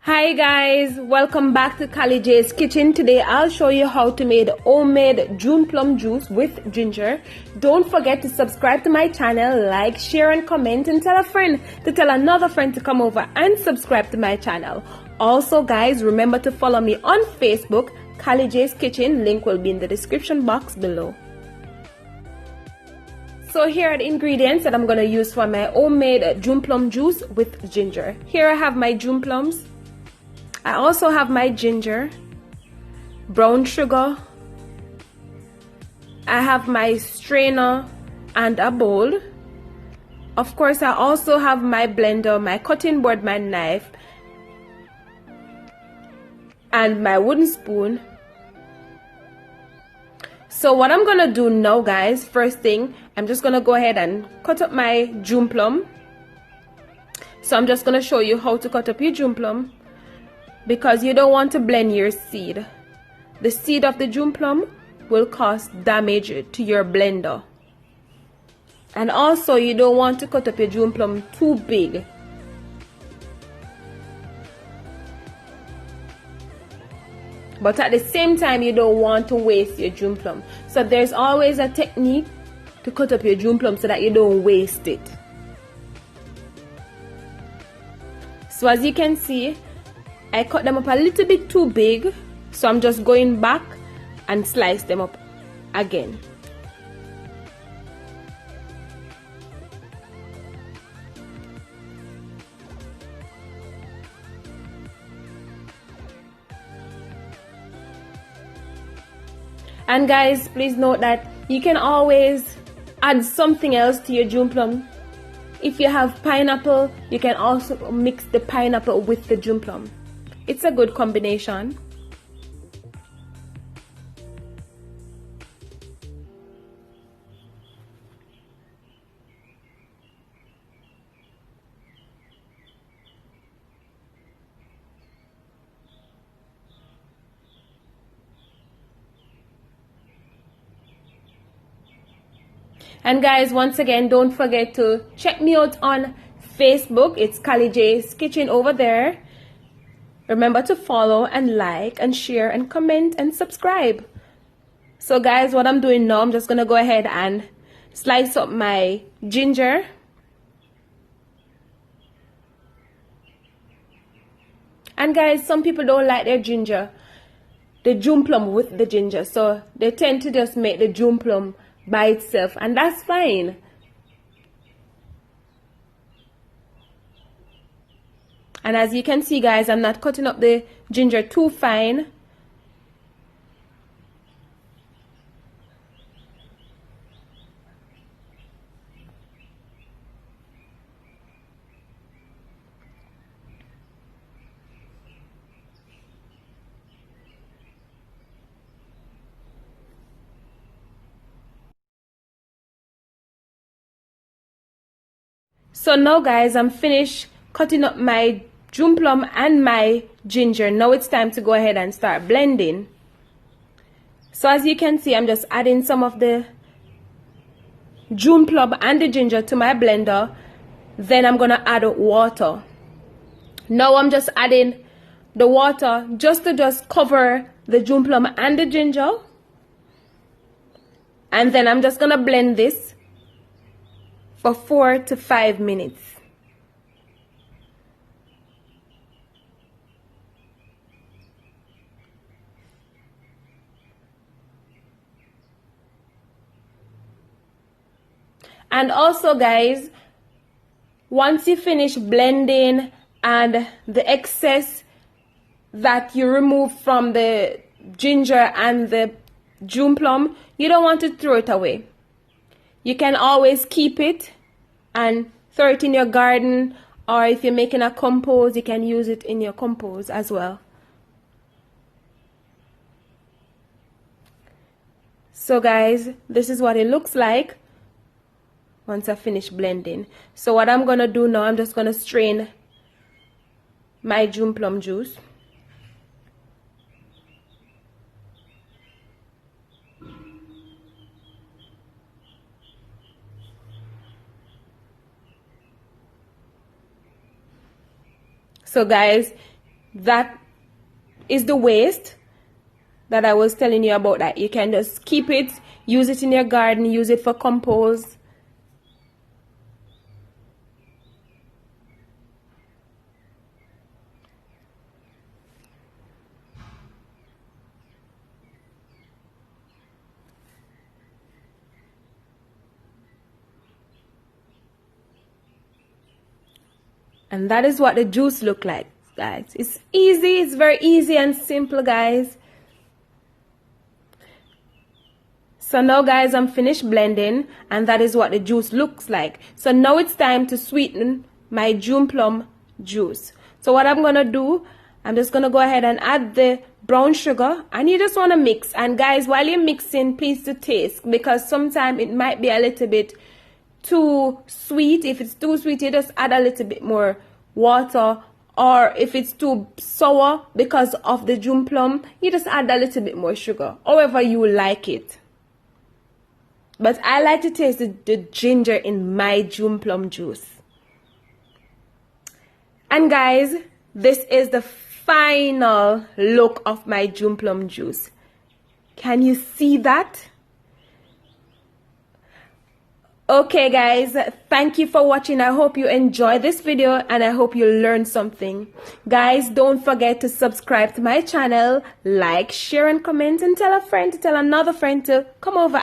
Hi guys, welcome back to Kali J's Kitchen. Today I'll show you how to make homemade June plum juice with ginger. Don't forget to subscribe to my channel, like, share and comment, and tell a friend to tell another friend to come over and subscribe to my channel. Also guys, remember to follow me on Facebook, Kali J's Kitchen. Link will be in the description box below. So here are the ingredients that I'm going to use for my homemade June plum juice with ginger. Here I have my June plums. I also have my ginger, brown sugar, I have my strainer and a bowl. Of course, I also have my blender, my cutting board, my knife, and my wooden spoon. So what I'm gonna do now, guys, first thing, I'm just gonna go ahead and cut up my June plum. So I'm just gonna show you how to cut up your June plum, because you don't want to blend your seed. The seed of the June plum will cause damage to your blender. And also you don't want to cut up your June plum too big. But at the same time, you don't want to waste your June plum. So there's always a technique to cut up your June plum so that you don't waste it. So as you can see, I cut them up a little bit too big, so I'm just going back and slice them up again. And guys, please note that you can always add something else to your June plum. If you have pineapple, you can also mix the pineapple with the June plum. It's a good combination. And guys, once again, don't forget to check me out on Facebook. It's Kali J's Kitchen over there. Remember to follow and like and share and comment and subscribe. So guys, what I'm doing now, I'm just gonna go ahead and slice up my ginger. And guys, some people don't like their ginger, the June plum with the ginger, so they tend to just make the June plum by itself, and that's fine. And as you can see guys, I'm not cutting up the ginger too fine. So now guys, I'm finished cutting up my June plum and my ginger. Now it's time to go ahead and start blending. So as you can see, I'm just adding some of the June plum and the ginger to my blender. Then I'm gonna add water. Now I'm just adding the water just to cover the June plum and the ginger. And then I'm just gonna blend this for 4 to 5 minutes. And also guys, once you finish blending and the excess that you remove from the ginger and the June plum, you don't want to throw it away. You can always keep it and throw it in your garden, or if you're making a compost, you can use it in your compost as well. So guys, this is what it looks like once I finish blending. So what I'm gonna do now, I'm just gonna strain my June plum juice. So guys, that is the waste that I was telling you about. That you can just keep it, use it in your garden, use it for compost. And that is what the juice look like, guys. It's easy, it's very easy and simple, guys. So now, guys, I'm finished blending, and that is what the juice looks like. So now it's time to sweeten my June plum juice. So what I'm gonna do, I'm just gonna go ahead and add the brown sugar, and you just want to mix. And guys, while you're mixing, please to taste, because sometimes it might be a little bit too sweet. If it's too sweet, you just add a little bit more water, or if it's too sour because of the June plum, you just add a little bit more sugar, however you like it. But I like to taste the ginger in my June plum juice. And guys, this is the final look of my June plum juice. Can you see that? Okay, guys, thank you for watching. I hope you enjoyed this video, and I hope you learned something. Guys, don't forget to subscribe to my channel, like, share, and comment, and tell a friend to tell another friend to come over.